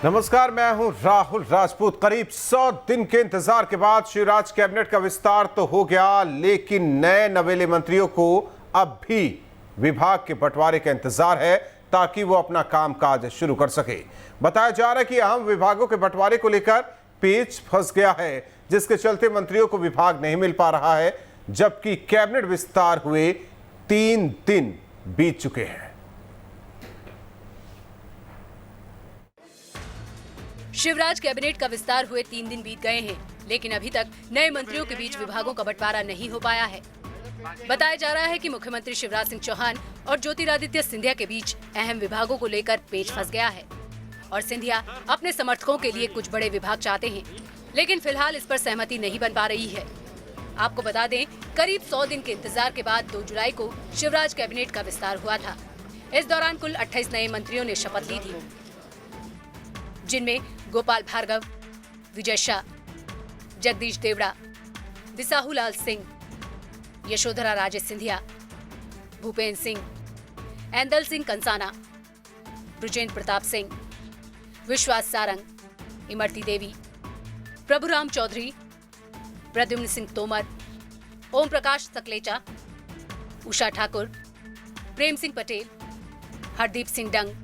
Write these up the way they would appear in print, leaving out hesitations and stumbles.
नमस्कार, मैं हूं राहुल राजपूत। करीब 100 दिन के इंतजार के बाद शिवराज कैबिनेट का विस्तार तो हो गया, लेकिन नए नवेले मंत्रियों को अब भी विभाग के बंटवारे का इंतजार है ताकि वो अपना कामकाज शुरू कर सके। बताया जा रहा है कि अहम विभागों के बंटवारे को लेकर पेच फंस गया है, जिसके चलते मंत्रियों को विभाग नहीं मिल पा रहा है, जबकि कैबिनेट विस्तार हुए 3 दिन बीत चुके हैं। शिवराज कैबिनेट का विस्तार हुए 3 दिन बीत गए हैं, लेकिन अभी तक नए मंत्रियों के बीच विभागों का बंटवारा नहीं हो पाया है। बताया जा रहा है कि मुख्यमंत्री शिवराज सिंह चौहान और ज्योतिरादित्य सिंधिया के बीच अहम विभागों को लेकर पेच फंस गया है और सिंधिया अपने समर्थकों के लिए कुछ बड़े विभाग चाहते हैं, लेकिन फिलहाल इस पर सहमति नहीं बन पा रही है। आपको बता दें, करीब 100 दिन के इंतजार के बाद 2 जुलाई को शिवराज कैबिनेट का विस्तार हुआ था। इस दौरान कुल 28 नए मंत्रियों ने शपथ ली थी, जिनमें गोपाल भार्गव, विजय शाह, जगदीश देवड़ा, बिसाहूलाल सिंह, यशोधरा राजे सिंधिया, भूपेंद्र सिंह, ऐंदल सिंह कंसाना, बृजेंद्र प्रताप सिंह, विश्वास सारंग, इमरती देवी, प्रभुराम चौधरी, प्रद्युम्न सिंह तोमर, ओम प्रकाश सकलेचा, उषा ठाकुर, प्रेम सिंह पटेल, हरदीप सिंह डंग,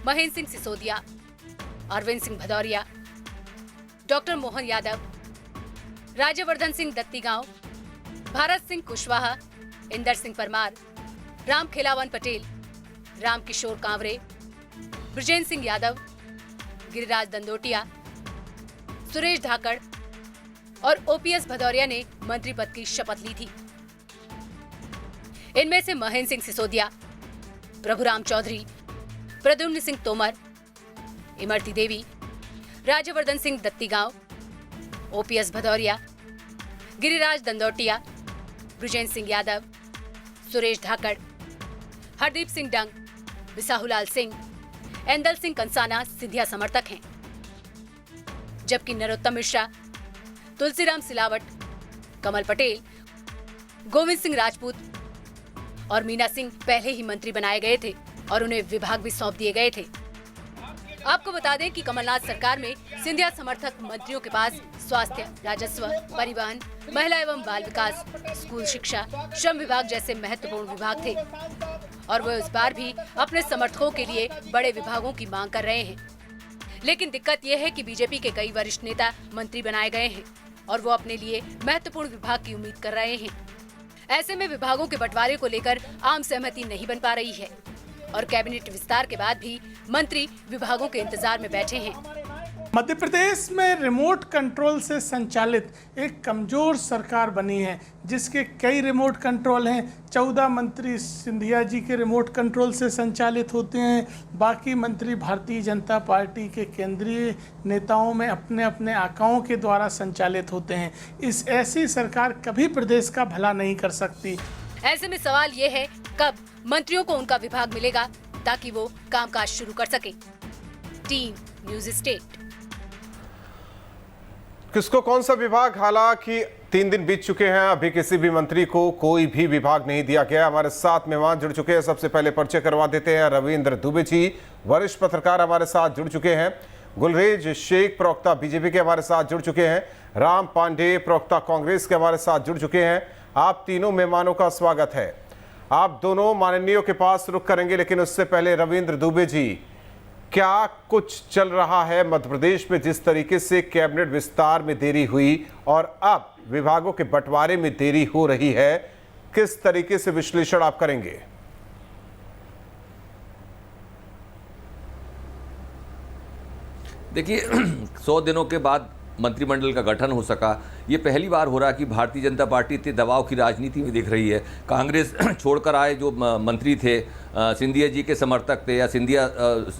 महेंद्र सिंह सिसोदिया, अरविंद सिंह भदौरिया, डॉक्टर मोहन यादव, राज्यवर्धन सिंह दत्तीगांव, भारत सिंह कुशवाहा, इंदर सिंह परमार, राम खिलावन पटेल, राम किशोर कांवरे, ब्रजेंद्र सिंह यादव, गिरिराज दंदोटिया, सुरेश धाकड़ और ओपीएस भदौरिया ने मंत्री पद की शपथ ली थी। इनमें से महेंद्र सिंह सिसोदिया, प्रभुराम चौधरी, प्रद्युम्न सिंह तोमर, इमरती देवी, राज्यवर्धन सिंह दत्तीगांव, ओपीएस भदौरिया, गिरिराज दंदोटिया, बृजेंद्र सिंह यादव, सुरेश धाकड़, हरदीप सिंह डंग, बिसाहूलाल सिंह, ऐंदल सिंह कंसाना सिंधिया समर्थक हैं, जबकि नरोत्तम मिश्रा, तुलसीराम सिलावट, कमल पटेल, गोविंद सिंह राजपूत और मीना सिंह पहले ही मंत्री बनाए गए थे और उन्हें विभाग भी सौंप दिए गए थे। आपको बता दें कि कमलनाथ सरकार में सिंधिया समर्थक मंत्रियों के पास स्वास्थ्य, राजस्व, परिवहन, महिला एवं बाल विकास, स्कूल शिक्षा, श्रम विभाग जैसे महत्वपूर्ण विभाग थे और वो इस बार भी अपने समर्थकों के लिए बड़े विभागों की मांग कर रहे हैं। लेकिन दिक्कत यह है कि बीजेपी के कई वरिष्ठ नेता मंत्री बनाए गए हैं और वो अपने लिए महत्वपूर्ण विभाग की उम्मीद कर रहे हैं। ऐसे में विभागों के बंटवारे को लेकर आम सहमति नहीं बन पा रही है और कैबिनेट विस्तार के बाद भी मंत्री विभागों के इंतजार में बैठे हैं। मध्य प्रदेश में रिमोट कंट्रोल से संचालित एक कमजोर सरकार बनी है, जिसके कई रिमोट कंट्रोल हैं। 14 मंत्री सिंधिया जी के रिमोट कंट्रोल से संचालित होते हैं, बाकी मंत्री भारतीय जनता पार्टी के केंद्रीय नेताओं में अपने अपने आकाओं के द्वारा संचालित होते हैं। इस ऐसी सरकार कभी प्रदेश का भला नहीं कर सकती। ऐसे में सवाल ये है, कब मंत्रियों को उनका विभाग मिलेगा ताकि वो कामकाज शुरू कर सके। Team news state. किसको कौन सा विभाग? हालांकि 3 दिन बीत चुके हैं, अभी किसी भी मंत्री को कोई भी विभाग नहीं दिया गया। हमारे साथ मेहमान जुड़ चुके हैं, सबसे पहले परिचय करवा देते हैं। रविंद्र दुबे जी, वरिष्ठ पत्रकार, हमारे साथ जुड़ चुके हैं। गुलरेज शेख, प्रवक्ता बीजेपी के, हमारे साथ जुड़ चुके हैं। राम पांडे, प्रवक्ता कांग्रेस के, हमारे साथ जुड़ चुके हैं। आप तीनों मेहमानों का स्वागत है। आप दोनों माननीयों के पास रुख करेंगे, लेकिन उससे पहले रविंद्र दुबे जी, क्या कुछ चल रहा है मध्य प्रदेश में? जिस तरीके से कैबिनेट विस्तार में देरी हुई और अब विभागों के बंटवारे में देरी हो रही है, किस तरीके से विश्लेषण आप करेंगे? देखिए 100 दिनों के बाद मंत्रिमंडल का गठन हो सका, ये पहली बार हो रहा है कि भारतीय जनता पार्टी इतने दबाव की राजनीति में दिख रही है। कांग्रेस छोड़कर आए जो मंत्री थे, सिंधिया जी के समर्थक थे या सिंधिया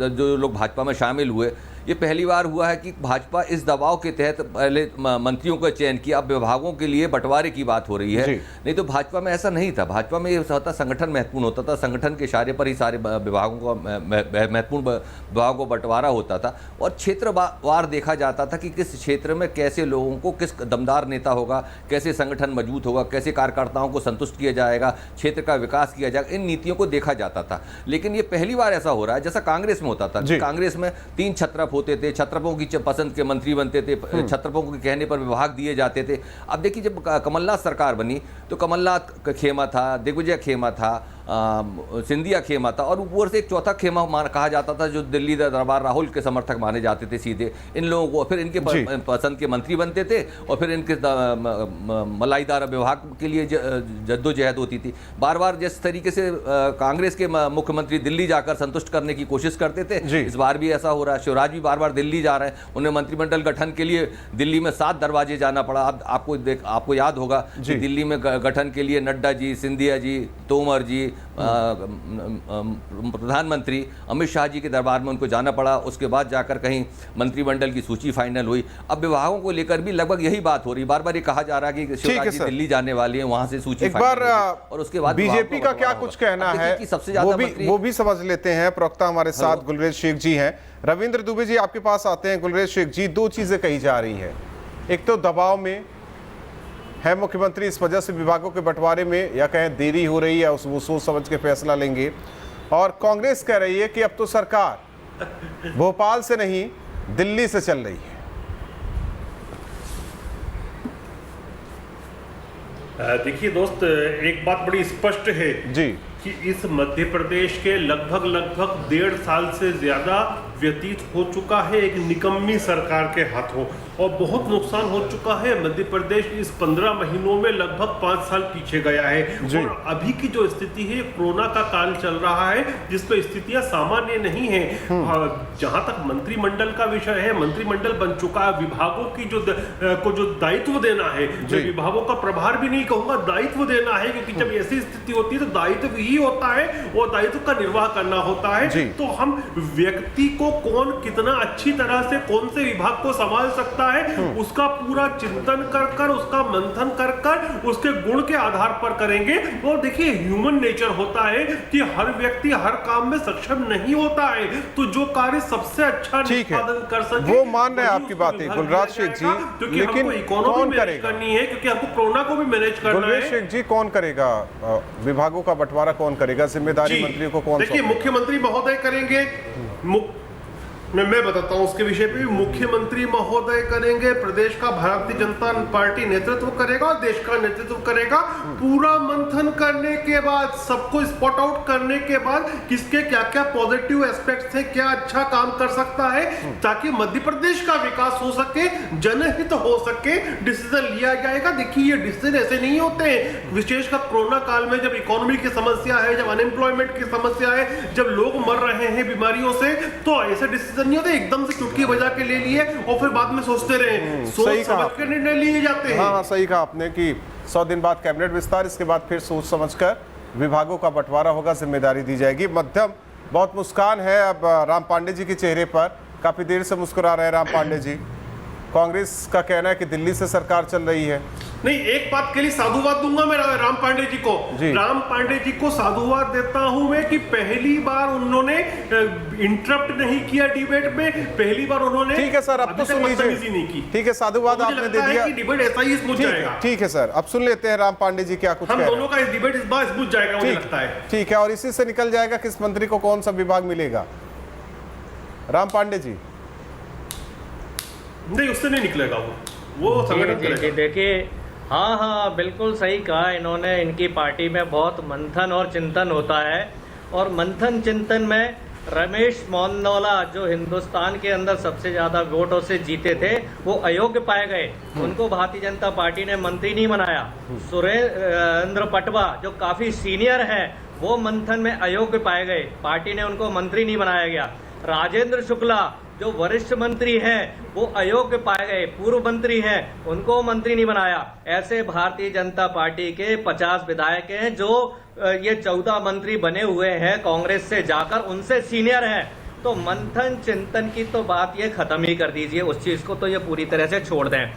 जो लोग भाजपा में शामिल हुए, ये पहली बार हुआ है कि भाजपा इस दबाव के तहत पहले मंत्रियों का चयन किया, अब विभागों के लिए बंटवारे की बात हो रही है। नहीं तो भाजपा में ऐसा नहीं था। भाजपा में ये होता, संगठन महत्वपूर्ण होता था, संगठन के इशारे पर ही सारे विभागों का महत्वपूर्ण विभागों को बंटवारा होता था और क्षेत्रवार देखा जाता था कि किस क्षेत्र में कैसे लोगों को, किस दमदार नेता होगा, कैसे संगठन मजबूत होगा, कैसे कार्यकर्ताओं को संतुष्ट किया जाएगा, क्षेत्र का विकास किया जाएगा, इन नीतियों को देखा जाता था। लेकिन ये पहली बार ऐसा हो रहा है जैसा कांग्रेस में होता था। कांग्रेस में 3 छत्रप होते थे, छत्रपों की पसंद के मंत्री बनते थे, छत्रपों के कहने पर विभाग दिए जाते थे। अब देखिए जब कमलनाथ सरकार बनी तो कमलनाथ का खेमा था, दिग्विजय खेमा था, सिंधिया खेमा था, और ऊपर से एक चौथा खेमा कहा जाता था जो दिल्ली दरबार राहुल के समर्थक माने जाते थे सीधे। इन लोगों को फिर इनके पसंद के मंत्री बनते थे और फिर इनके मलाईदार विभाग के लिए जद्दोजहद होती थी। बार बार जिस तरीके से कांग्रेस के मुख्यमंत्री दिल्ली जाकर संतुष्ट करने की कोशिश करते थे, इस बार भी ऐसा हो रहा है। शिवराज भी बार बार दिल्ली जा रहे हैं। उन्हें मंत्रिमंडल गठन के लिए दिल्ली में 7 दरवाजे जाना पड़ा। अब आपको याद होगा कि दिल्ली में गठन के लिए नड्डा जी, सिंधिया जी, तोमर जी, प्रधानमंत्री अमित शाह जी के दरबार में उनको जाना पड़ा। उसके बाद जाकर कहीं मंत्रिमंडल की सूची फाइनल हुई। अब विभागों को लेकर भी लगभग यही बात हो रही। बार बार ये कहा जा रहा है कि शिवराज जी दिल्ली जाने वाले हैं, वहां से सूची एक बार और उसके बाद बीजेपी का क्या कुछ कहना है सबसे ज्यादा वो भी समझ लेते हैं। प्रवक्ता हमारे साथ गुलरेज शेख जी हैं। रविंद्र दुबे जी आपके पास आते हैं। गुलरेज शेख जी, 2 चीजें कही जा रही हैं। एक तो दबाव में है मुख्यमंत्री, इस वजह से विभागों के बंटवारे में या कहें देरी हो रही है, वो सोच समझ के फैसला लेंगे। और कांग्रेस कह रही है कि अब तो सरकार भोपाल से नहीं दिल्ली से चल रही है। देखिए दोस्त, एक बात बड़ी स्पष्ट है जी कि इस मध्य प्रदेश के लगभग 1.5 साल से ज्यादा व्यतीत हो चुका है एक निकम्मी सरकार के हाथों, और बहुत नुकसान हो चुका है। मध्य प्रदेश इस 15 महीनों में लगभग 5 साल पीछे गया है। और अभी की जो स्थिति है, कोरोना का काल चल रहा है जिसमें स्थितियां सामान्य नहीं है। जहां तक मंत्रिमंडल का विषय है, मंत्रिमंडल बन चुका है। विभागों की जो दायित्व देना है, जो विभागों का प्रभार भी नहीं कहूंगा, दायित्व देना है, क्योंकि जब ऐसी स्थिति होती है तो दायित्व ही होता है और दायित्व का निर्वाह करना होता है। तो हम व्यक्ति को कौन कितना अच्छी तरह से कौन से विभाग को संभाल सकता है, उसका पूरा चिंतन कर उसका मंथन कर उसके गुण के आधार पर करेंगे। और देखिए, ह्यूमन नेचर होता है कि हर व्यक्ति हर काम में सक्षम नहीं होता है, तो जो कार्य सबसे अच्छा निष्पादन कर सके वो मान रहे हैं आपकी बातें गुलराज शेख जी, लेकिन कौन करेगा करनी है, क्योंकि हमको कोरोना को भी मैनेज करना है। गुलराज शेख जी, कौन करेगा विभागों का बंटवारा, कौन करेगा, जिम्मेदारी मंत्री को कौन? देखिए, मुख्यमंत्री महोदय करेंगे। मैं बताता हूं उसके विषय पे भी। मुख्यमंत्री महोदय करेंगे, प्रदेश का भारतीय जनता पार्टी नेतृत्व करेगा और देश का नेतृत्व करेगा। पूरा मंथन करने के बाद, सबको स्पॉट आउट करने के बाद, किसके क्या क्या पॉजिटिव एस्पेक्ट्स है, क्या अच्छा काम कर सकता है, ताकि मध्य प्रदेश का विकास हो सके, जनहित हो सके, डिसीजन लिया जाएगा। देखिए, ये डिसीजन ऐसे नहीं होते हैं। विशेषकर कोरोना काल में जब इकोनॉमी की समस्या है, जब अनएम्प्लॉयमेंट की समस्या है, जब लोग मर रहे हैं बीमारियों से, तो ऐसे डिसीजन नहीं होते एकदम से चुटकी बजा के ले लिए और फिर बाद में सोचते रहे। सोच समझ के निर्णय लिए जाते हैं। हाँ, सही कहा आपने कि 100 दिन बाद कैबिनेट विस्तार, इसके बाद फिर सोच समझकर विभागों का बंटवारा होगा, जिम्मेदारी दी जाएगी। मध्यम बहुत मुस्कान है अब राम पांडे जी के चेहरे पर, काफी देर से मुस्कुरा रहे हैं राम पांडे जी। कांग्रेस का कहना है कि दिल्ली से सरकार चल रही है। नहीं, एक बात के लिए साधुवाद दूंगा मैं राम पांडे जी को। राम पांडे जी को साधुवाद देता हूं मैं कि पहली बार उन्होंने इंटरप्ट नहीं किया डिबेट में। पहली बार उन्होंने, ठीक है सर, अब तो सुन लीजिए। ठीक है, साधुवाद आपने दे दिया। डिबेट ऐसा ही स्मूथ जाएगा। ठीक है सर, अब सुन लेते हैं राम पांडे जी क्या कुछ हम दोनों का इस डिबेट इस बार स्मूथ जाएगा, मुझे लगता है। ठीक है, और इसी से निकल जाएगा किस मंत्री को कौन सा विभाग मिलेगा। राम पांडे जी, नहीं, उससे नहीं निकलेगा वो संगठन करेगा। देखिए, हाँ, बिल्कुल सही कहा इन्होंने। इनकी पार्टी में बहुत मंथन और चिंतन होता है, और मंथन चिंतन में रमेश मोहनवाला, जो हिंदुस्तान के अंदर सबसे ज़्यादा वोटों से जीते थे, वो अयोग्य पाए गए। उनको भारतीय जनता पार्टी ने मंत्री नहीं बनाया। सुरेंद्र पटवा, जो काफ़ी सीनियर है, वो मंथन में अयोग्य पाए गए, पार्टी ने उनको मंत्री नहीं बनाया गया। राजेंद्र शुक्ला, जो वरिष्ठ मंत्री हैं, वो अयोग्य पाए गए, पूर्व मंत्री हैं, उनको मंत्री नहीं बनाया। ऐसे भारतीय जनता पार्टी के 50 विधायक हैं जो ये 14 मंत्री बने हुए हैं कांग्रेस से जाकर, उनसे सीनियर हैं। तो मंथन चिंतन की तो बात ये खत्म ही कर दीजिए, उस चीज को तो ये पूरी तरह से छोड़ दें।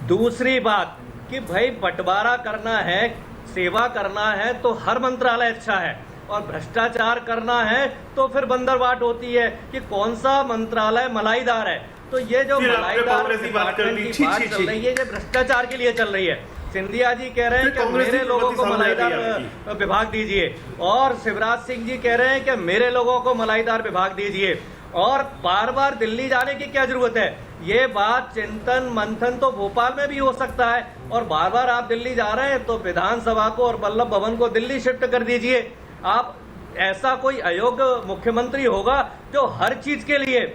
दूसरी बात कि भाई बंटवारा करना है, सेवा करना है, तो हर मंत्रालय अच्छा है, और भ्रष्टाचार करना है तो फिर बंदरबाट होती है कि कौन सा मंत्रालय मलाईदार है। तो ये जो मलाईदार डिपार्टमेंट की बात चल रही है, ये भ्रष्टाचार के लिए चल रही है। सिंधिया जी कह रहे हैं कि मेरे लोगों को मलाईदार विभाग दीजिए, और शिवराज सिंह जी कह रहे हैं कि मेरे लोगों को मलाईदार विभाग दीजिए, और बार बार दिल्ली जाने की क्या जरूरत है? ये बात चिंतन मंथन तो भोपाल में भी हो सकता है, और बार बार आप दिल्ली जा रहे हैं तो विधानसभा को और वल्लभ भवन को दिल्ली शिफ्ट कर दीजिए। आप ऐसा कोई अयोग्य मुख्यमंत्री होगा जो हर चीज के लिए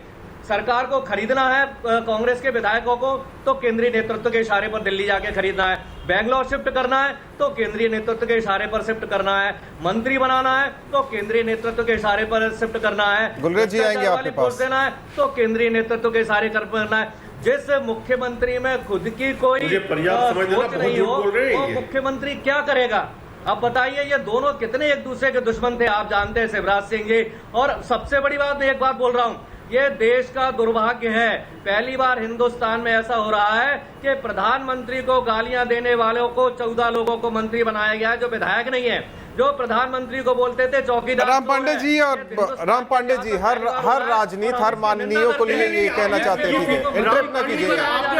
सरकार को खरीदना है, कांग्रेस के विधायकों को तो केंद्रीय नेतृत्व के इशारे पर दिल्ली जाके खरीदना है, बेंगलोर शिफ्ट करना है तो केंद्रीय नेतृत्व के इशारे पर शिफ्ट करना है, मंत्री बनाना है तो केंद्रीय नेतृत्व के इशारे पर शिफ्ट करना है, गुलरेज जी आएंगे आपके पास, देना है तो केंद्रीय नेतृत्व के इशारे कर करना है। जिस मुख्यमंत्री में खुद की कोई सोच नहीं हो, वो मुख्यमंत्री क्या करेगा? अब बताइए, ये दोनों कितने एक दूसरे के दुश्मन थे आप जानते हैं, शिवराज सिंह जी। और सबसे बड़ी बात, मैं एक बात बोल रहा हूं, ये देश का दुर्भाग्य है, पहली बार हिंदुस्तान में ऐसा हो रहा है कि प्रधानमंत्री को गालियां देने वालों को 14 लोगों को मंत्री बनाया गया है जो विधायक नहीं है, जो प्रधानमंत्री को बोलते थे चौकीदार। राम पांडे जी हर राजनीति हर माननीयों को लिए ये कहना चाहते हैं, ठीक है, इंटरप्ट ना कीजिए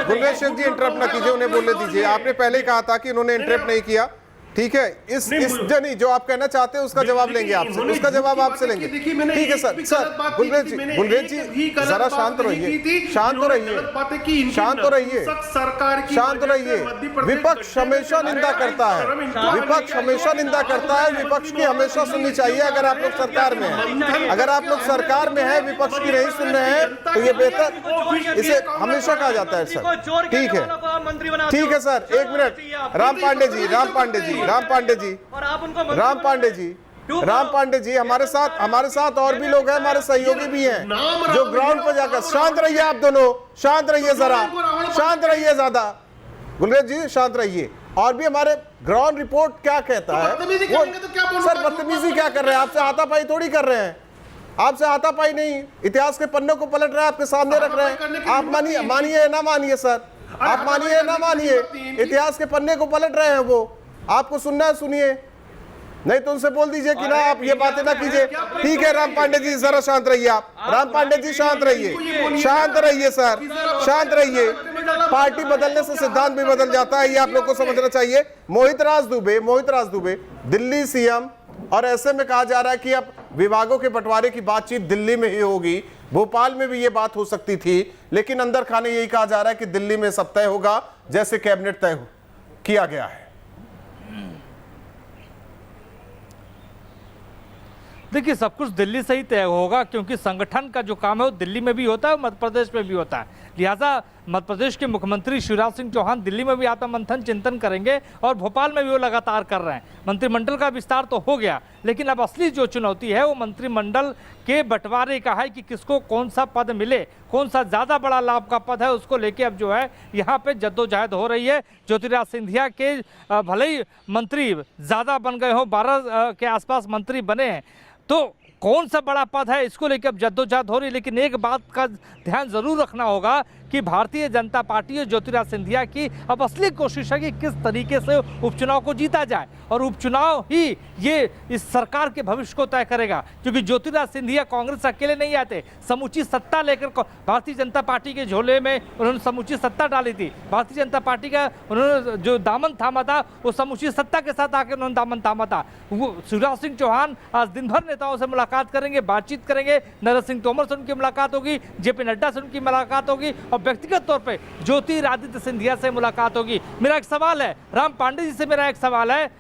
गुलरेज सिंह जी, इंटरप्ट ना कीजिए, उन्हें बोलने दीजिए। आपने पहले ही कहा था कि उन्होंने इंटरप्ट नहीं किया, ठीक है। इस नहीं, जो आप कहना चाहते हैं उसका जवाब लेंगे आपसे, उसका जवाब आपसे लेंगे, ठीक है सर। सर गुलरेज जी जरा शांत रहिए, शांत रहिए, शांत रहिए, शांत रहिए। विपक्ष हमेशा निंदा करता है, विपक्ष हमेशा निंदा करता है, विपक्ष की हमेशा सुननी चाहिए। अगर आप लोग सरकार में हैं, अगर आप लोग सरकार में हैं, विपक्ष की नहीं सुन रहे हैं तो ये बेहतर, इसे हमेशा कहा जाता है सर, ठीक है, ठीक है सर। एक मिनट, राम पांडे जी हमारे साथ और भी लोग हैं, हमारे सहयोगी भी हैं जो ग्राउंड पर जाकर। शांत रहिए आप दोनों, शांत रहिए, जरा शांत रहिए, ज्यादा गुलरेज जी शांत रहिए। और भी हमारे ग्राउंड रिपोर्ट क्या कहता है, सर बदतमीजी क्या कर रहे हैं? आपसे हाथापाई थोड़ी कर रहे हैं, आपसे हाथापाई नहीं, इतिहास के पन्नों को पलट रहे हैं, आपके सामने रख रहे हैं। आप मानिए ना मानिए सर, आप मानिए ना मानिए, इतिहास के पन्ने को पलट रहे हैं वो। आपको सुनना है सुनिए, नहीं तो उनसे बोल दीजिए कि ना आप ये बातें ना कीजिए, ठीक है। राम पांडे जी जरा शांत रहिए, आप राम पांडे जी शांत रहिए, शांत रहिए सर, शांत रहिए। पार्टी बदलने से सिद्धांत भी बदल जाता है, ये आप लोग को समझना चाहिए। मोहित राज दुबे दिल्ली सीएम, और ऐसे में कहा जा रहा है कि अब विभागों के बंटवारे की बातचीत दिल्ली में ही होगी। भोपाल में भी ये बात हो सकती थी, लेकिन अंदर खाने यही कहा जा रहा है कि दिल्ली में सब तय होगा जैसे कैबिनेट तय किया गया है। देखिए, सब कुछ दिल्ली से ही तय होगा, क्योंकि संगठन का जो काम है वो दिल्ली में भी होता है, मध्य प्रदेश में भी होता है। लिहाजा मध्य प्रदेश के मुख्यमंत्री शिवराज सिंह चौहान दिल्ली में भी आत्ममंथन चिंतन करेंगे, और भोपाल में भी वो लगातार कर रहे हैं। मंत्रिमंडल का विस्तार तो हो गया, लेकिन अब असली जो चुनौती है वो मंत्रिमंडल के बंटवारे का है कि किसको कौन सा पद मिले, कौन सा ज़्यादा बड़ा लाभ का पद है, उसको लेके अब जो है यहाँ पे जद्दोजहद हो रही है। ज्योतिरादित्य सिंधिया के भले ही मंत्री ज़्यादा बन गए हों, 12 के आसपास मंत्री बने हैं, तो कौन सा बड़ा पद है इसको लेकर अब जद्दोजहद हो रही है। लेकिन एक बात का ध्यान जरूर रखना होगा कि भारतीय जनता पार्टी और ज्योतिरादित्य सिंधिया की अब असली कोशिश है कि किस तरीके से उपचुनाव को जीता जाए, और उपचुनाव ही ये इस सरकार के भविष्य को तय करेगा। क्योंकि ज्योतिरादित्य सिंधिया कांग्रेस अकेले नहीं आते, समूची सत्ता लेकर भारतीय जनता पार्टी के झोले में उन्होंने समूची सत्ता डाली थी। भारतीय जनता पार्टी का उन्होंने जो दामन थामा था वो समूची सत्ता के साथ आकर उन्होंने दामन थामा था। वो शिवराज सिंह चौहान आज दिन भर नेताओं से मुलाकात करेंगे, बातचीत करेंगे, नरेंद्र सिंह तोमर से उनकी मुलाकात होगी, जेपी नड्डा से उनकी मुलाकात होगी, और व्यक्तिगत तौर पे ज्योतिरादित्य सिंधिया से मुलाकात होगी। मेरा एक सवाल है राम पांडे जी से, मेरा एक सवाल है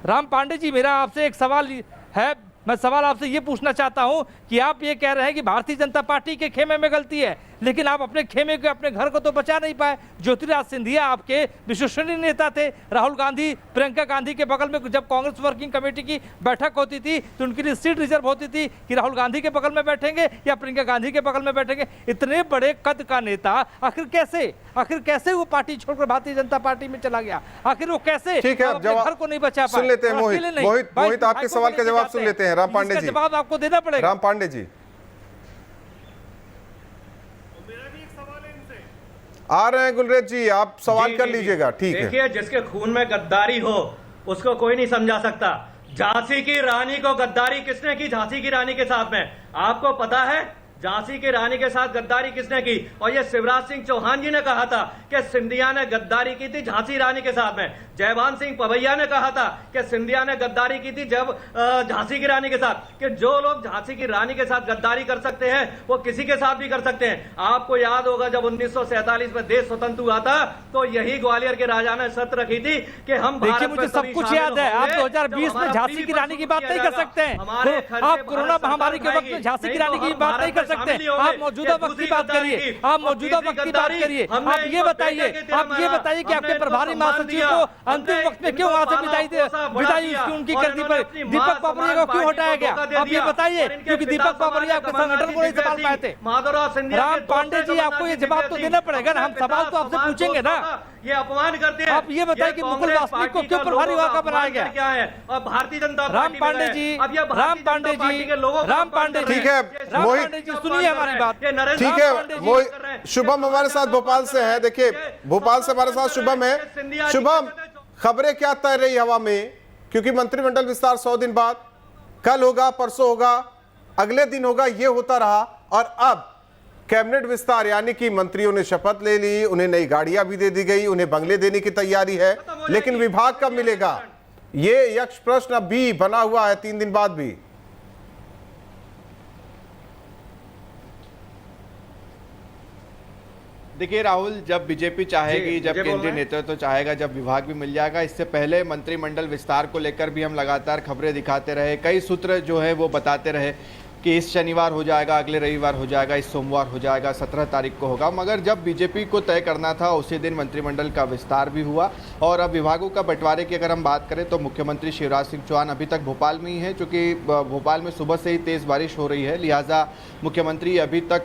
राम पांडे जी, मेरा आपसे एक सवाल है। मैं सवाल आपसे ये पूछना चाहता हूं कि आप ये कह रहे हैं कि भारतीय जनता पार्टी के खेमे में गलती है, लेकिन आप अपने खेमे को, अपने घर को तो बचा नहीं पाए। ज्योतिरादित्य सिंधिया आपके विश्वसनीय नेता थे। राहुल गांधी, प्रियंका गांधी के बगल में जब कांग्रेस वर्किंग कमेटी की बैठक होती थी तो उनके लिए सीट रिजर्व होती थी कि राहुल गांधी के बगल में बैठेंगे या प्रियंका गांधी के बगल में बैठेंगे। इतने बड़े कद का नेता आखिर कैसे वो पार्टी छोड़कर भारतीय जनता पार्टी में चला गया? आखिर वो कैसे? ठीक है, घर को नहीं बचा पाए। सुन लेते हैं मोहित आपके सवाल का जवाब सुन लेते हैं। राम पांडे जी, जवाब आपको देना पड़ेगा। राम पांडे जी आ रहे हैं। गुलरेज जी आप सवाल कर लीजिएगा, ठीक है। देखिए, जिसके खून में गद्दारी हो उसको कोई नहीं समझा सकता। झांसी की रानी को गद्दारी किसने की? झांसी की रानी के साथ में आपको पता है? झांसी की रानी के साथ गद्दारी किसने की? और ये शिवराज सिंह चौहान जी ने कहा था कि सिंधिया ने गद्दारी की थी झांसी रानी के साथ में। जयभान सिंह पवैया ने कहा था कि सिंधिया ने गद्दारी की थी जब झांसी की रानी के साथ, कि जो लोग झांसी की रानी के साथ गद्दारी कर सकते हैं वो किसी के साथ भी कर सकते हैं। आपको याद होगा जब 1947 में देश स्वतंत्र हुआ था तो यही ग्वालियर के राजा ने शर्त रखी थी कि हम देखिए, मुझे सब कुछ याद है। आप 2020 में झांसी की रानी की बात नहीं कर सकते हैं। आप कोरोना महामारी के वक्त में झांसी की रानी की बात नहीं कर सकते। आप मौजूदा वक्त की बात करिए, आप मौजूदा वक्त की बात करिए। आप ये बताइए कि आपके प्रभारी महासचिव को अंतिम वक्त में क्यों वहां से विदाई उनकी करनी पड़ी? दीपक पापड़िया को क्यों हटाया गया? आप ये बताइए, क्योंकि दीपक पापड़िया आपके संगठन को नहीं संभाल पाए थे। राम पांडे जी, आपको ये जवाब तो देना पड़ेगा ना, हम सवाल तो आपसे पूछेंगे ना। ये अपमान करते हैं। आप ये बताइए कि मुकुल वासनिक को क्यों प्रभारी वहां का बनाया गया? क्या है? और भारतीय जनता राम पांडे जी, ठीक है मोहित, सुनिए हमारी बात। ठीक है मोहित, शुभम हमारे साथ भोपाल से है। देखिए भोपाल से हमारे साथ शुभम है। शुभम, खबरें क्या तैर रही हवा में, क्योंकि मंत्रिमंडल विस्तार 100 दिन बाद, कल होगा, परसों होगा, अगले दिन होगा, ये होता रहा, और अब कैबिनेट विस्तार यानी कि मंत्रियों ने शपथ ले ली, उन्हें नई गाड़ियां भी दे दी गई, उन्हें बंगले देने की तैयारी है, लेकिन विभाग कब मिलेगा, ये यक्ष प्रश्न अब भी बना हुआ है 3 दिन बाद भी। देखिए राहुल, जब बीजेपी चाहेगी, जब केंद्रीय नेतृत्व चाहेगा, जब विभाग भी मिल जाएगा। इससे पहले मंत्रिमंडल विस्तार को लेकर भी हम लगातार खबरें दिखाते रहे, कई सूत्र जो है वो बताते रहे कि इस शनिवार हो जाएगा, अगले रविवार हो जाएगा, इस सोमवार हो जाएगा, 17 तारीख को होगा। मगर जब बीजेपी को तय करना था उसी दिन मंत्रिमंडल का विस्तार भी हुआ। और अब विभागों का बंटवारे की अगर हम बात करें तो मुख्यमंत्री शिवराज सिंह चौहान अभी तक भोपाल में ही है, क्योंकि भोपाल में सुबह से ही तेज़ बारिश हो रही है, लिहाजा मुख्यमंत्री अभी तक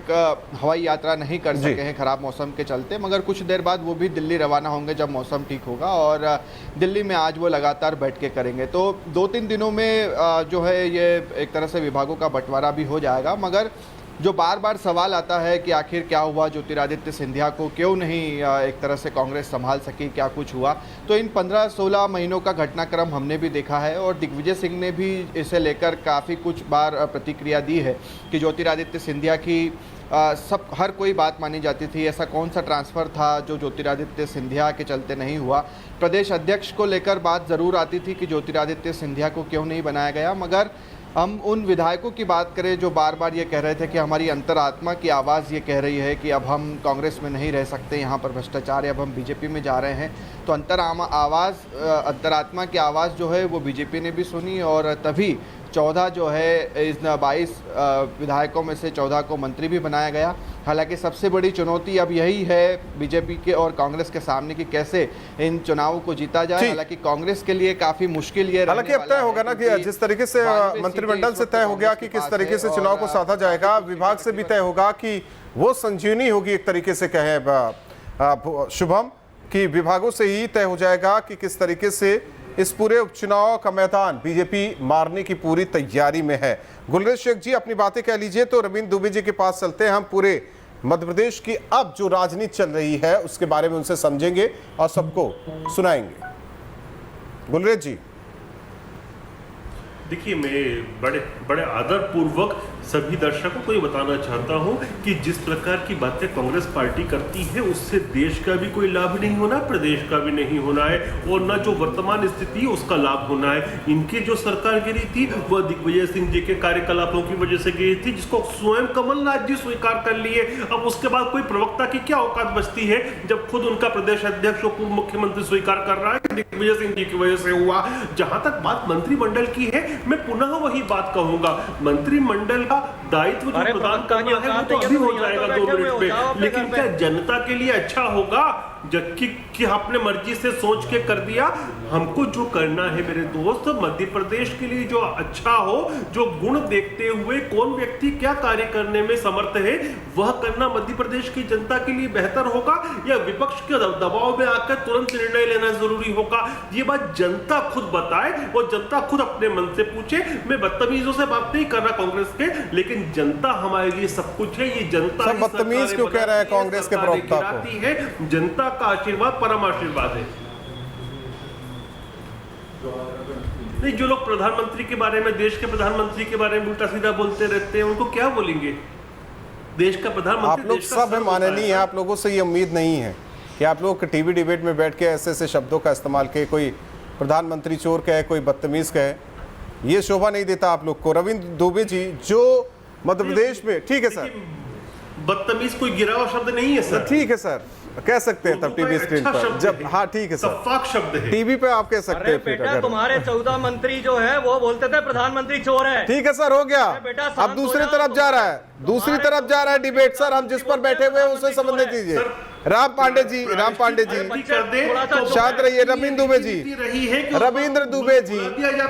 हवाई यात्रा नहीं कर सके हैं खराब मौसम के चलते। मगर कुछ देर बाद वो भी दिल्ली रवाना होंगे जब मौसम ठीक होगा, और दिल्ली में आज वो लगातार बैठ के करेंगे। तो 2-3 दिनों में जो है ये एक तरह से विभागों का बंटवारा भी हो जाएगा। मगर जो बार बार सवाल आता है कि आखिर क्या हुआ, ज्योतिरादित्य सिंधिया को क्यों नहीं एक तरह से कांग्रेस संभाल सकी, क्या कुछ हुआ, तो इन 15-16 महीनों का घटनाक्रम हमने भी देखा है। और दिग्विजय सिंह ने भी इसे लेकर काफ़ी कुछ बार प्रतिक्रिया दी है कि ज्योतिरादित्य सिंधिया की हर कोई बात मानी जाती थी। ऐसा कौन सा ट्रांसफ़र था जो ज्योतिरादित्य सिंधिया के चलते नहीं हुआ। प्रदेश अध्यक्ष को लेकर बात ज़रूर आती थी कि ज्योतिरादित्य सिंधिया को क्यों नहीं बनाया गया। मगर हम उन विधायकों की बात करें जो बार बार ये कह रहे थे कि हमारी अंतरात्मा की आवाज़ ये कह रही है कि अब हम कांग्रेस में नहीं रह सकते, यहाँ पर भ्रष्टाचार है, अब हम बीजेपी में जा रहे हैं, तो अंतरात्मा की आवाज़ जो है वो बीजेपी ने भी सुनी, और तभी 14 जो है इस 22 विधायकों में से 14 को मंत्री भी बनाया गया। हालांकि सबसे बड़ी चुनौती अब यही है बीजेपी के और कांग्रेस के सामने कि कैसे इन चुनावों को जीता जाए। हालांकि कांग्रेस के लिए काफी मुश्किल ये, हालांकि अब तय होगा ना कि जिस तरीके से मंत्रिमंडल से तय हो गया कि किस तरीके से चुनाव को साधा जाएगा, विभाग से भी तय होगा कि वो संजीवनी होगी एक तरीके से कहें शुभम, कि विभागों से ही तय हो जाएगा कि किस तरीके से इस पूरे उपचुनाव का मैदान बीजेपी मारने की पूरी तैयारी में है। गुलरेज शेख जी अपनी बातें कह लीजिए, तो रविंद्र दुबे जी के पास चलते हैं। हम पूरे मध्य प्रदेश की अब जो राजनीति चल रही है उसके बारे में उनसे समझेंगे और सबको सुनाएंगे। गुलरेज जी। देखिए, मैं बड़े आदर पूर्वक सभी दर्शकों को ये बताना चाहता हूँ कि जिस प्रकार की बातें कांग्रेस पार्टी करती है उससे देश का भी कोई लाभ नहीं होना, प्रदेश का भी नहीं होना है, और न जो वर्तमान स्थिति है उसका लाभ होना है। इनकी जो सरकार गिरी थी वह दिग्विजय सिंह जी के कार्यकलापों की वजह से गिरी थी, जिसको स्वयं कमलनाथ जी स्वीकार कर लिए। अब उसके बाद कोई प्रवक्ता की क्या औकात बचती है जब खुद उनका प्रदेश अध्यक्ष और पूर्व मुख्यमंत्री स्वीकार कर रहा है दिग्विजय सिंह जी की वजह से हुआ। जहां तक बात मंत्रिमंडल की है, मैं पुनः वही बात कहूंगा, मंत्रिमंडल का दायित्व जो प्रदान करना है वो तो अभी हो जाएगा 2 मिनट में, लेकिन क्या जनता के लिए अच्छा होगा जबकि कि अपने मर्जी से सोच के कर दिया? हमको जो करना है मेरे दोस्त, मध्य प्रदेश के लिए जो अच्छा हो, जो गुण देखते हुए कौन व्यक्ति क्या कार्य करने में समर्थ है वह करना मध्य प्रदेश की जनता के लिए बेहतर होगा, या विपक्ष के दबाव में आकर तुरंत निर्णय लेना जरूरी होगा? ये बात जनता खुद बताए और जनता खुद अपने मन से पूछे। मैं बदतमीजों से बात नहीं कर रहा कांग्रेस के, लेकिन जनता हमारे लिए सब कुछ है। ये जनता सब बदतमीज क्यों कह रहे हैं कांग्रेस के प्रवक्ता को? जनता का आशीर्वाद परम आशीर्वाद है। नहीं, जो लोग प्रधानमंत्री के बारे में, देश के प्रधानमंत्री के बारे में उल्टा सीधा बोलते रहते हैं, उनको क्या बोलेंगे? देश का प्रधानमंत्री, आप लोग देश का सब सर होता माननीय है। हैं, आप लोगों से ये उम्मीद नहीं है कि आप लोग टीवी डिबेट में बैठ के ऐसे ऐसे शब्दों का इस्तेमाल के कोई प्रधानमंत्री चोर कहे, कोई बदतमीज कहे, ये शोभा नहीं देता आप लोग को। रविंद्र दुबे जी जो मध्य प्रदेश में, ठीक है सर, बदतमीज कोई गिरा हुआ शब्द नहीं है सर, ठीक है सर, कह सकते हैं तब उर्दू का टीवी एक स्क्रीन अच्छा पर शब्द जब, है। हाँ ठीक है सर, सफाक शब्द है। टीवी पे आप कह सकते अरे हैं फिर बेटा, अगर, तुम्हारे 14 मंत्री जो है वो बोलते थे प्रधानमंत्री चोर है। ठीक है सर, हो गया। बेटा, अब शांत दूसरी हो जाओ, तरफ जा रहा है, दूसरी तरफ जा रहा है डिबेट। सर हम जिस पर बैठे हुए हैं उससे समझने दीजिए। राम पांडे जी, राम पांडे जी शांत रहिए। रविंद्र दुबे जी, रविंद्र दुबे जी,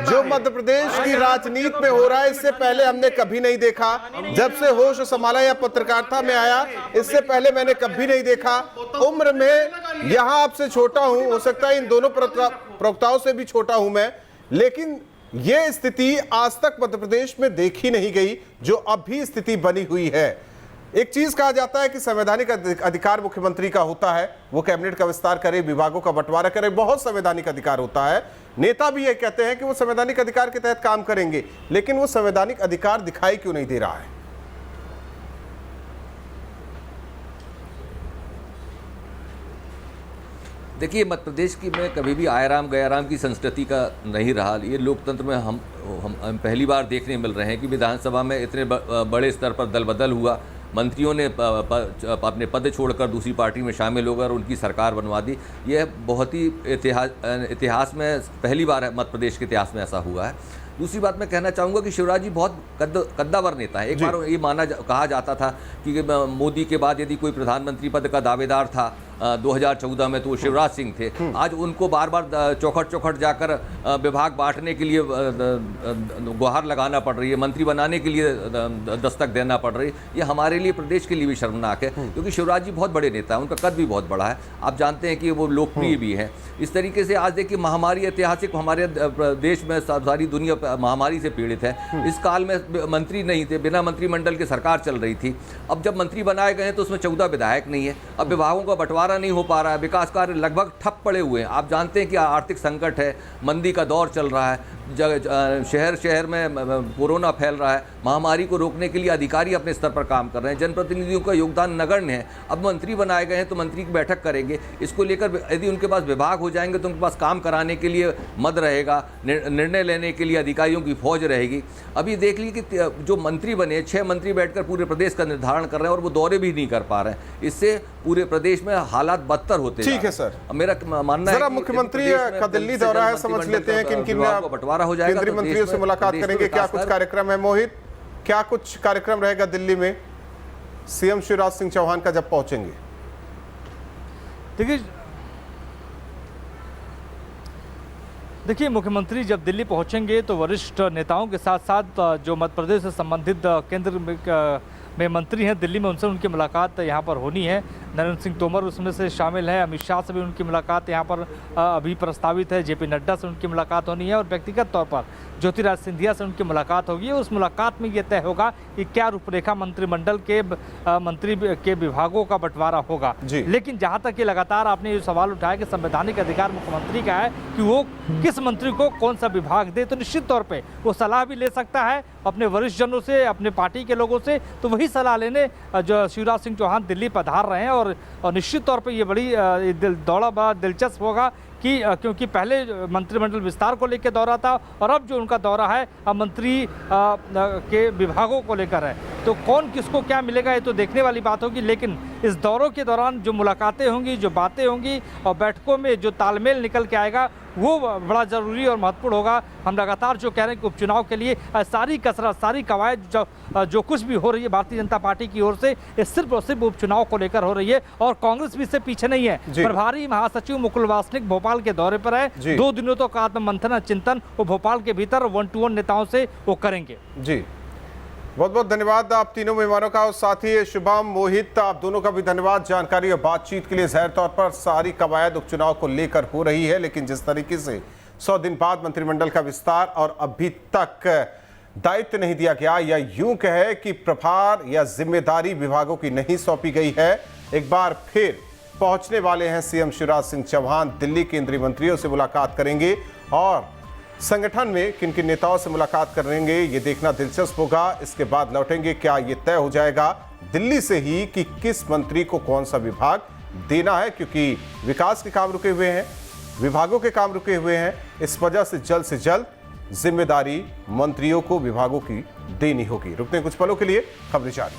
जो मध्य प्रदेश की राजनीति में हो रहा है इससे पहले हमने कभी नहीं देखा। जब से होश संभाला या पत्रकारिता में आया, इससे पहले मैंने कभी नहीं देखा। उम्र में यहां आपसे छोटा हूं, हो सकता है इन दोनों प्रवक्ताओं से भी छोटा हूं मैं, लेकिन यह स्थिति आज तक मध्य प्रदेश में देखी नहीं गई जो अब भी स्थिति बनी हुई है। एक चीज कहा जाता है कि संवैधानिक अधिकार मुख्यमंत्री का होता है, वो कैबिनेट का विस्तार करे, विभागों का बंटवारा करे, बहुत संवैधानिक अधिकार होता है। नेता भी ये कहते हैं कि वो संवैधानिक अधिकार के तहत काम करेंगे, लेकिन वो संवैधानिक अधिकार दिखाई क्यों नहीं दे रहा है? देखिए, मध्य प्रदेश की में कभी भी आयराम गयाराम की संस्कृति का नहीं रहा। ये लोकतंत्र में हम पहली बार देखने मिल रहे हैं कि विधानसभा में इतने बड़े स्तर पर दल बदल हुआ, मंत्रियों ने अपने पद छोड़कर दूसरी पार्टी में शामिल होकर उनकी सरकार बनवा दी। यह बहुत ही इतिहास में पहली बार है, मध्य प्रदेश के इतिहास में ऐसा हुआ है। दूसरी बात मैं कहना चाहूँगा कि शिवराज जी बहुत कद्दावर नेता है। एक बार ये कहा जाता था कि मोदी के बाद यदि कोई प्रधानमंत्री पद का दावेदार था 2014 में तो वो शिवराज सिंह थे। आज उनको बार बार चौखट जाकर विभाग बांटने के लिए गुहार लगाना पड़ रही है, मंत्री बनाने के लिए दस्तक देना पड़ रही है। ये हमारे लिए, प्रदेश के लिए भी शर्मनाक है, क्योंकि शिवराज जी बहुत बड़े नेता हैं, उनका कद भी बहुत बड़ा है। आप जानते हैं कि वो लोकप्रिय भी हैं। इस तरीके से आज देखिए, महामारी ऐतिहासिक हमारे देश में सारी दुनिया महामारी से पीड़ित है। इस काल में मंत्री नहीं थे, बिना मंत्रिमंडल के सरकार चल रही थी। अब जब मंत्री बनाए गए हैं तो उसमें 14 विधायक नहीं है। अब विभागों का बंटवारा नहीं हो पा रहा है, विकास कार्य लगभग ठप पड़े हुए हैं। आप जानते हैं कि आर्थिक संकट है, मंदी का दौर चल रहा है, शहर शहर में कोरोना फैल रहा है। महामारी को रोकने के लिए अधिकारी अपने स्तर पर काम कर रहे हैं, जनप्रतिनिधियों का योगदान नगण्य है। अब मंत्री बनाए गए हैं तो मंत्री की बैठक करेंगे, इसको लेकर यदि उनके पास विभाग हो जाएंगे तो उनके पास काम कराने के लिए मद रहेगा, निर्णय लेने के लिए अधिकारियों की फौज रहेगी। अभी देख लीजिए कि जो मंत्री बने, 6 मंत्री बैठकर पूरे प्रदेश का निर्धारण कर रहे हैं और वो दौरे भी नहीं कर पा रहे हैं। इससे पूरे प्रदेश में हालात बदतर होते हैं। ठीक है सर, मेरा मानना है जरा मुख्यमंत्री का दिल्ली दौरा है, समझ लेते हैं किन किन बंटवारा हो जाएगा, केंद्रीय मंत्रियों से मुलाकात करेंगे। क्या कुछ कार्यक्रम है मोहित, क्या कुछ कार्यक्रम रहेगा दिल्ली में सीएम शिवराज सिंह चौहान का जब पहुंचेंगे? देखिए, मुख्यमंत्री जब दिल्ली पहुंचेंगे तो वरिष्ठ नेताओं के साथ साथ जो मध्य प्रदेश से संबंधित केंद्र में मंत्री हैं दिल्ली में, उनसे उनकी मुलाकात यहाँ पर होनी है। नरेंद्र सिंह तोमर उसमें से शामिल है, अमित शाह से भी उनकी मुलाकात यहाँ पर अभी प्रस्तावित है, जेपी नड्डा से उनकी मुलाकात होनी है और व्यक्तिगत तौर पर ज्योतिरादित्य सिंधिया से उनकी मुलाकात होगी। उस मुलाकात में ये तय होगा कि क्या रूपरेखा मंत्रिमंडल के मंत्री के विभागों का बंटवारा होगा। लेकिन जहाँ तक ये लगातार आपने ये सवाल उठाया कि संवैधानिक अधिकार मुख्यमंत्री का है कि वो किस मंत्री को कौन सा विभाग दे, तो निश्चित तौर पर वो सलाह भी ले सकता है अपने वरिष्ठ जनों से, अपने पार्टी के लोगों से। तो वही सलाह लेने जो शिवराज सिंह चौहान दिल्ली पधार रहे हैं और निश्चित तौर पे ये बड़ी दौरा बड़ा दिलचस्प होगा कि क्योंकि पहले मंत्रिमंडल विस्तार को लेकर दौरा था और अब जो उनका दौरा है अब मंत्री के विभागों को लेकर है। तो कौन किसको क्या मिलेगा ये तो देखने वाली बात होगी, लेकिन इस दौरों के दौरान जो मुलाकातें होंगी, जो बातें होंगी और बैठकों में जो तालमेल निकल के आएगा वो बड़ा ज़रूरी और महत्वपूर्ण होगा। हम लगातार जो कह रहे हैं कि उपचुनाव के लिए सारी कसरत, सारी कवायद जो कुछ भी हो रही है भारतीय जनता पार्टी की ओर से, ये सिर्फ और सिर्फ उपचुनाव को लेकर हो रही है और कांग्रेस भी इससे पीछे नहीं है। प्रभारी महासचिव मुकुल वासनिक भोपाल के दौरे पर है। 2 दिनों तक आत्ममंथन चिंतन वो भोपाल के भीतर 1-to-1 नेताओं से वो करेंगे। जी, बहुत बहुत धन्यवाद आप तीनों मेहमानों का और साथ ही शुभम, मोहित, आप दोनों का भी धन्यवाद जानकारी और बातचीत के लिए। जाहिर तौर पर सारी कवायद उपचुनाव को लेकर हो रही है, लेकिन जिस तरीके से 100 दिन बाद मंत्रिमंडल का विस्तार और अभी तक दायित्व नहीं दिया गया या यूं कहे कि प्रभार या जिम्मेदारी विभागों की नहीं सौंपी गई है, एक बार फिर पहुंचने वाले हैं सीएम शिवराज सिंह चौहान दिल्ली। केंद्रीय मंत्रियों से मुलाकात करेंगे और संगठन में किन किन नेताओं से मुलाकात करेंगे ये देखना दिलचस्प होगा। इसके बाद लौटेंगे, क्या ये तय हो जाएगा दिल्ली से ही कि किस मंत्री को कौन सा विभाग देना है, क्योंकि विकास के काम रुके हुए हैं, विभागों के काम रुके हुए हैं। इस वजह से जल्द जिम्मेदारी मंत्रियों को विभागों की देनी होगी। रुकते हैं कुछ पलों के लिए, खबरें जारी।